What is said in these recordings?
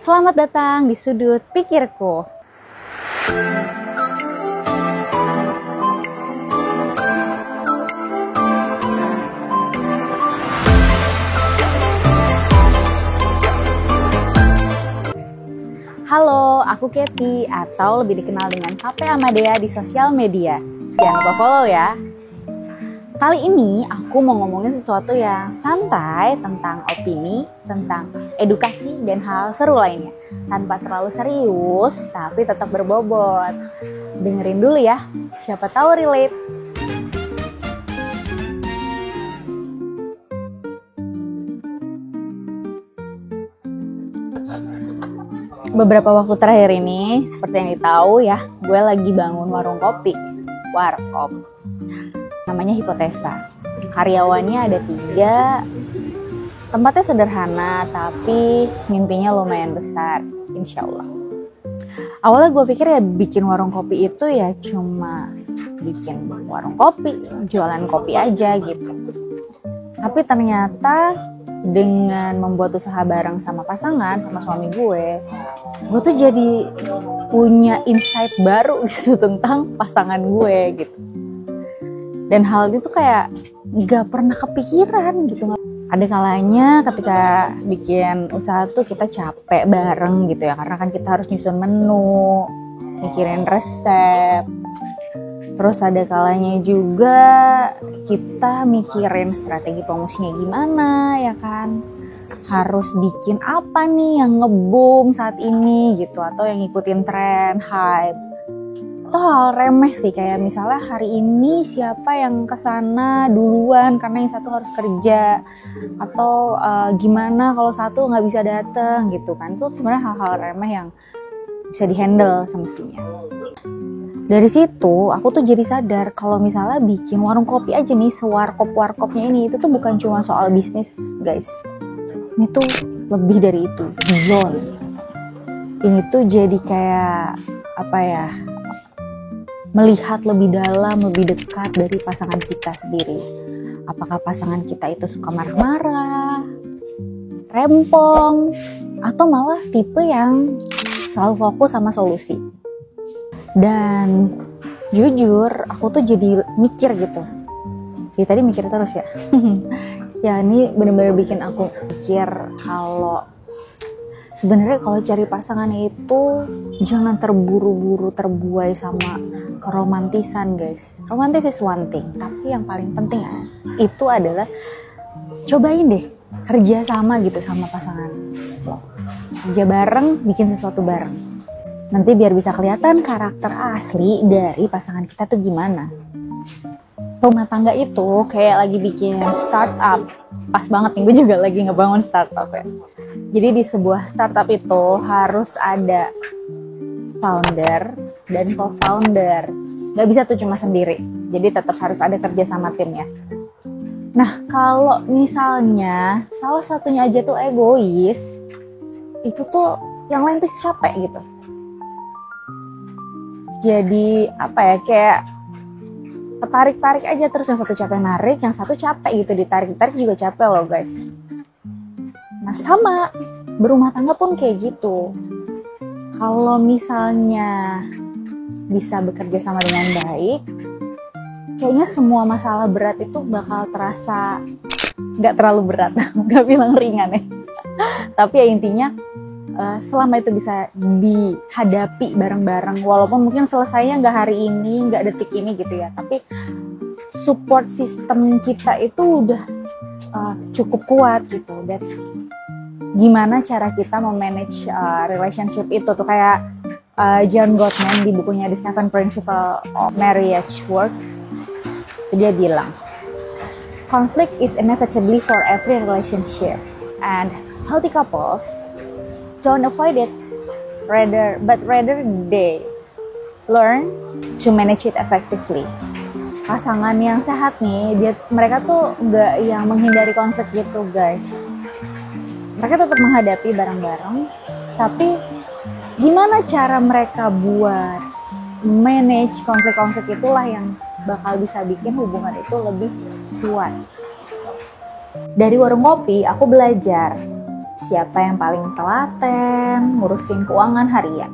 Selamat datang di Sudut Pikirku. Halo, aku Katy atau lebih dikenal dengan HP Amadea di sosial media. Jangan lupa follow ya. Kali ini aku mau ngomongin sesuatu yang santai tentang opini, tentang edukasi dan hal seru lainnya. Tanpa terlalu serius, tapi tetap berbobot. Dengerin dulu ya, siapa tahu relate. Beberapa waktu terakhir ini, seperti yang ditahu ya, gue lagi bangun warung kopi, warkop. Namanya Hipotesa. Karyawannya ada 3. Tempatnya sederhana, tapi mimpinya lumayan besar, insya Allah. Awalnya gue pikir ya bikin warung kopi itu ya cuma bikin warung kopi, jualan kopi aja gitu. Tapi ternyata dengan membuat usaha bareng sama pasangan, sama suami gue tuh jadi punya insight baru gitu tentang pasangan gue gitu. Dan hal itu kayak gak pernah kepikiran gitu. Ada kalanya ketika bikin usaha tuh kita capek bareng gitu ya, karena kan kita harus nyusun menu, mikirin resep. Terus ada kalanya juga kita mikirin strategi promosinya gimana ya kan. Harus bikin apa nih yang nge-boom saat ini gitu, atau yang ngikutin tren, hype. Itu hal remeh sih, kayak misalnya hari ini siapa yang kesana duluan karena yang satu harus kerja, atau gimana kalau satu nggak bisa datang gitu kan. Itu sebenarnya hal-hal remeh yang bisa dihandle semestinya. Dari situ aku tuh jadi sadar kalau misalnya bikin warung kopi aja nih, sewarkop-warkopnya ini, itu tuh bukan cuma soal bisnis guys. Ini tuh lebih dari itu, beyond. Ini tuh jadi kayak apa ya, melihat lebih dalam, lebih dekat dari pasangan kita sendiri. Apakah pasangan kita itu suka marah-marah, rempong, atau malah tipe yang selalu fokus sama solusi. Dan jujur, aku tuh jadi mikir gitu. Ya tadi mikir terus ya. Ya ini benar-benar bikin aku pikir kalau sebenarnya kalau cari pasangan itu jangan terburu-buru terbuai sama keromantisan guys. Romantis is one thing, tapi yang paling penting itu adalah cobain deh kerja sama gitu sama pasangan. Kerja bareng, bikin sesuatu bareng. Nanti biar bisa kelihatan karakter asli dari pasangan kita tuh gimana. Rumah tangga itu kayak lagi bikin startup. Pas banget nih, gue juga lagi ngebangun startup ya. Jadi di sebuah startup itu harus ada founder dan co-founder. Gak bisa tuh cuma sendiri. Jadi tetap harus ada kerja sama timnya. Nah kalau misalnya salah satunya aja tuh egois, itu tuh yang lain tuh capek gitu. Jadi apa ya, kayak tarik-tarik aja terus, yang satu capek narik, yang satu capek gitu, ditarik-tarik juga capek loh guys. Nah sama, berumah tangga pun kayak gitu. Kalau misalnya bisa bekerja sama dengan baik, kayaknya semua masalah berat itu bakal terasa gak terlalu berat, gak bilang ringan ya. Tapi ya intinya selama itu bisa dihadapi bareng-bareng, walaupun mungkin selesainya gak hari ini, gak detik ini gitu ya, tapi support system kita itu udah cukup kuat gitu. That's gimana cara kita memanage relationship itu tuh, kayak John Gottman di bukunya The 7 Principles of Marriage Work, dia bilang conflict is inevitably for every relationship and healthy couples don't avoid it, rather they learn to manage it effectively. Pasangan yang sehat nih, mereka tuh nggak yang menghindari konflik gitu guys. Mereka tetap menghadapi bareng-bareng, tapi gimana cara mereka buat manage konflik-konflik itulah yang bakal bisa bikin hubungan itu lebih kuat. Dari warung kopi, aku belajar Siapa yang paling telaten ngurusin keuangan harian?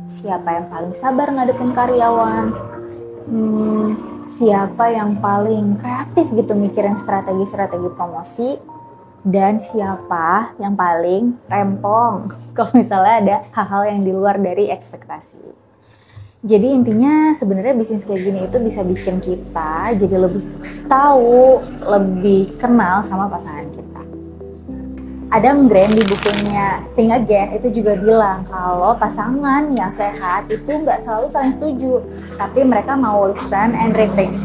Siapa yang paling sabar ngadepin karyawan? Siapa yang paling kreatif gitu mikirin strategi-strategi promosi? Dan siapa yang paling rempong kalau misalnya ada hal-hal yang di luar dari ekspektasi. Jadi intinya sebenarnya bisnis kayak gini itu bisa bikin kita jadi lebih tahu, lebih kenal sama pasangan kita. Adam Grant di bukunya Think Again itu juga bilang kalau pasangan yang sehat itu nggak selalu saling setuju, tapi mereka mau listen and rethink.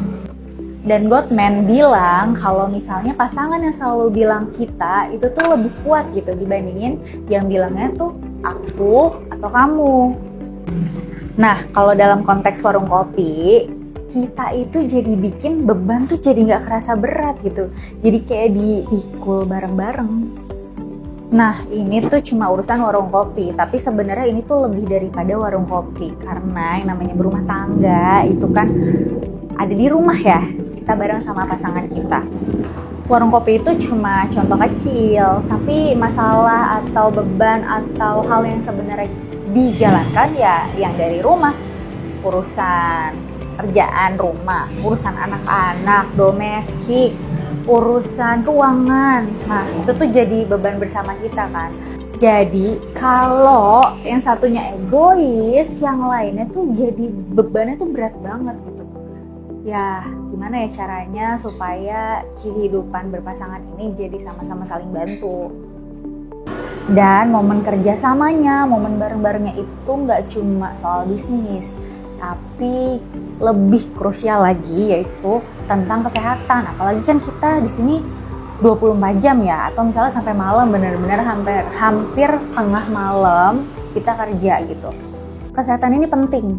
Dan Gottman bilang kalau misalnya pasangan yang selalu bilang kita itu tuh lebih kuat gitu dibandingin yang bilangnya tuh aku atau kamu. Nah, kalau dalam konteks warung kopi, kita itu jadi bikin beban tuh jadi nggak kerasa berat gitu. Jadi kayak dipikul bareng-bareng. Nah, ini tuh cuma urusan warung kopi, tapi sebenarnya ini tuh lebih daripada warung kopi. Karena yang namanya berumah tangga itu kan ada di rumah ya, kita bareng sama pasangan kita. Warung kopi itu cuma contoh kecil, tapi masalah atau beban atau hal yang sebenarnya dijalankan ya yang dari rumah. Urusan kerjaan rumah, urusan anak-anak, domestik, urusan keuangan. Nah, itu tuh jadi beban bersama kita kan. Jadi kalau yang satunya egois, yang lainnya tuh jadi bebannya tuh berat banget gitu. Ya, gimana ya caranya supaya kehidupan berpasangan ini jadi sama-sama saling bantu. Dan momen kerjasamanya, momen bareng-barengnya itu nggak cuma soal bisnis, tapi lebih krusial lagi yaitu tentang kesehatan. Apalagi kan kita di sini 24 jam ya, atau misalnya sampai malam, benar-benar hampir tengah malam kita kerja gitu. Kesehatan ini penting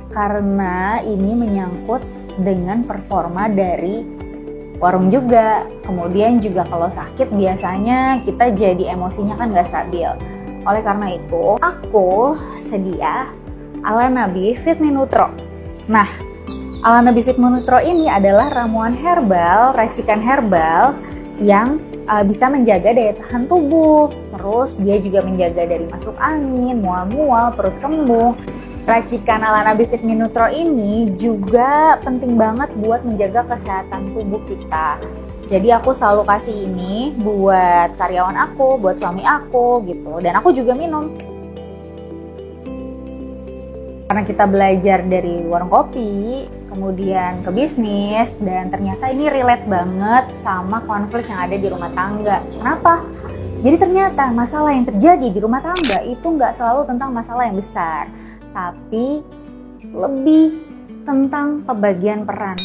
karena ini menyangkut dengan performa dari warung juga. Kemudian juga kalau sakit biasanya kita jadi emosinya kan gak stabil. Oleh karena itu aku sedia Alanabi Fit Me Nutro. Nah, Alanabi Fit Me Nutro ini adalah ramuan herbal, racikan herbal yang bisa menjaga daya tahan tubuh. Terus dia juga menjaga dari masuk angin, mual-mual, perut kembung. Racikan Alanabi Fit Me Nutro ini juga penting banget buat menjaga kesehatan tubuh kita. Jadi aku selalu kasih ini buat karyawan aku, buat suami aku gitu. Dan aku juga minum. Karena kita belajar dari warung kopi, kemudian ke bisnis, dan ternyata ini relate banget sama konflik yang ada di rumah tangga. Kenapa? Jadi ternyata masalah yang terjadi di rumah tangga itu nggak selalu tentang masalah yang besar, tapi lebih tentang pembagian peran.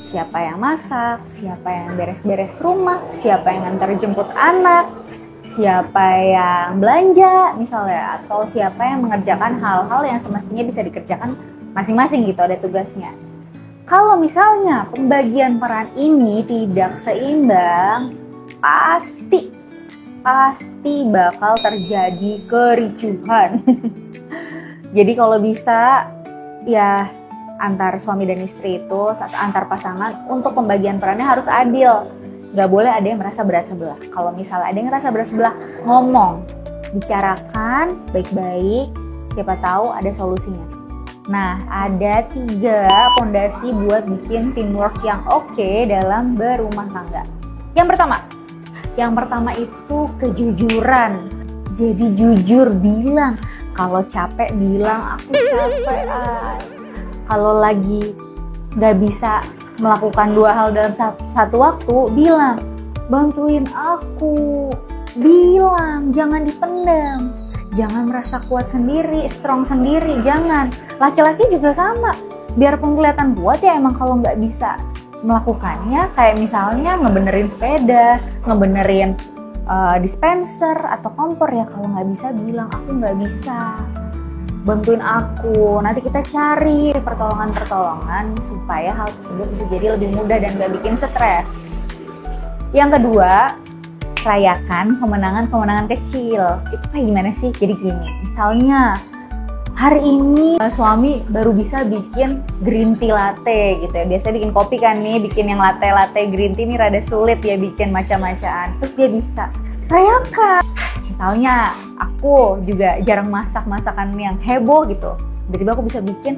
Siapa yang masak, siapa yang beres-beres rumah, siapa yang antar jemput anak, siapa yang belanja misalnya, atau siapa yang mengerjakan hal-hal yang semestinya bisa dikerjakan masing-masing gitu, ada tugasnya. Kalau misalnya pembagian peran ini tidak seimbang, pasti bakal terjadi kericuhan. Jadi kalau bisa ya antar suami dan istri itu, antar pasangan untuk pembagian perannya harus adil. Gak boleh ada yang merasa berat sebelah. Kalau misalnya ada yang merasa berat sebelah, ngomong, bicarakan baik-baik, siapa tahu ada solusinya. Nah, ada 3 fondasi buat bikin teamwork yang oke dalam berumah tangga. Yang pertama itu kejujuran. Jadi jujur, bilang. Kalau capek bilang aku capek. Kalau lagi gak bisa melakukan 2 hal dalam satu waktu, bilang, bantuin aku. Bilang, jangan dipendam. Jangan merasa kuat sendiri, strong sendiri, jangan. Laki-laki juga sama. Biarpun kelihatan kuat ya emang kalau nggak bisa melakukannya, kayak misalnya ngebenerin sepeda, ngebenerin dispenser atau kompor, ya kalau nggak bisa bilang, aku nggak bisa. Bantuin aku, nanti kita cari pertolongan-pertolongan supaya hal tersebut bisa jadi lebih mudah dan gak bikin stres. Yang kedua, rayakan kemenangan-kemenangan kecil. Itu kayak gimana sih? Jadi gini, misalnya hari ini suami baru bisa bikin green tea latte gitu ya. Biasanya bikin kopi kan nih, bikin yang latte green tea ini rada sulit ya bikin macam-macam. Terus dia bisa, rayakan. Misalnya aku juga jarang masak masakan yang heboh gitu. Tiba-tiba aku bisa bikin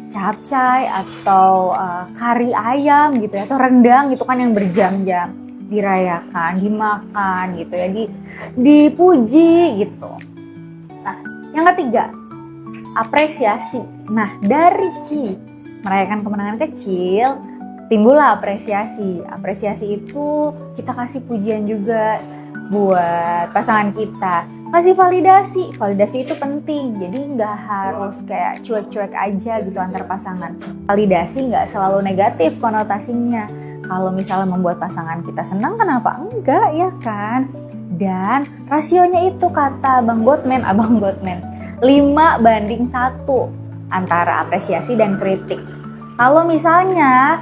capcay atau kari ayam gitu ya, atau rendang gitu kan yang berjam-jam dirayakan, dimakan gitu ya, dipuji gitu. Nah, yang ketiga, apresiasi. Nah, dari si merayakan kemenangan kecil, timbullah apresiasi. Apresiasi itu kita kasih pujian juga buat pasangan kita. Kasih validasi. Validasi itu penting. Jadi nggak harus kayak cuek-cuek aja gitu antar pasangan. Validasi nggak selalu negatif konotasinya. Kalau misalnya membuat pasangan kita senang, kenapa enggak ya kan? Dan rasionya itu kata Abang Gottman, 5:1 antara apresiasi dan kritik. Kalau misalnya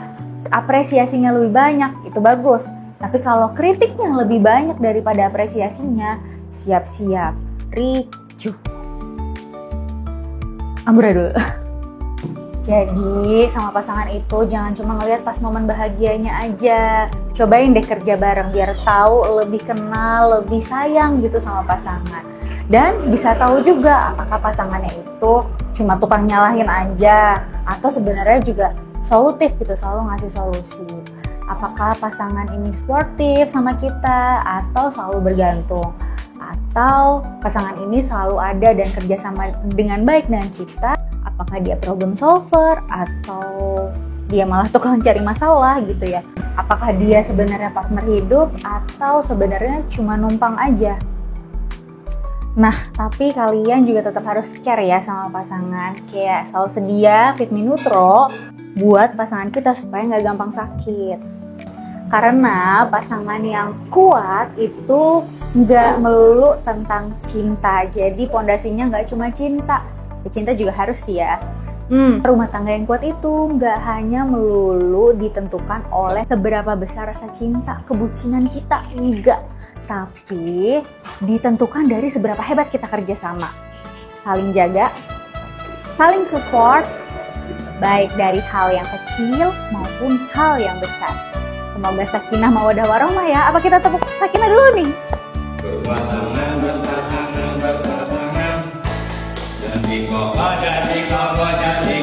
apresiasinya lebih banyak, itu bagus. Tapi kalau kritiknya lebih banyak daripada apresiasinya, siap-siap ricuh. Amburadul. Jadi sama pasangan itu jangan cuma ngeliat pas momen bahagianya aja. Cobain deh kerja bareng biar tahu, lebih kenal, lebih sayang gitu sama pasangan. Dan bisa tahu juga apakah pasangannya itu cuma tukang nyalahin aja atau sebenarnya juga solutif gitu, selalu ngasih solusi. Apakah pasangan ini sportif sama kita atau selalu bergantung, atau pasangan ini selalu ada dan kerjasama dengan baik dengan kita. Apakah dia problem solver atau dia malah tukang cari masalah gitu ya. Apakah dia sebenarnya partner hidup atau sebenarnya cuma numpang aja. Nah, tapi kalian juga tetap harus care ya sama pasangan. Kayak selalu sedia Fitmi Nutro buat pasangan kita supaya nggak gampang sakit. Karena pasangan yang kuat itu nggak melulu tentang cinta. Jadi pondasinya nggak cuma cinta. Ya, cinta juga harus ya. Rumah tangga yang kuat itu nggak hanya melulu ditentukan oleh seberapa besar rasa cinta, kebucinan kita. Enggak. Tapi ditentukan dari seberapa hebat kita kerjasama. Saling jaga, saling support, baik dari hal yang kecil maupun hal yang besar. Semoga sakinah mawaddah warahmah ya. Apa kita tepuk sakinah dulu nih? Berpasangan, jadi kokoh, jadi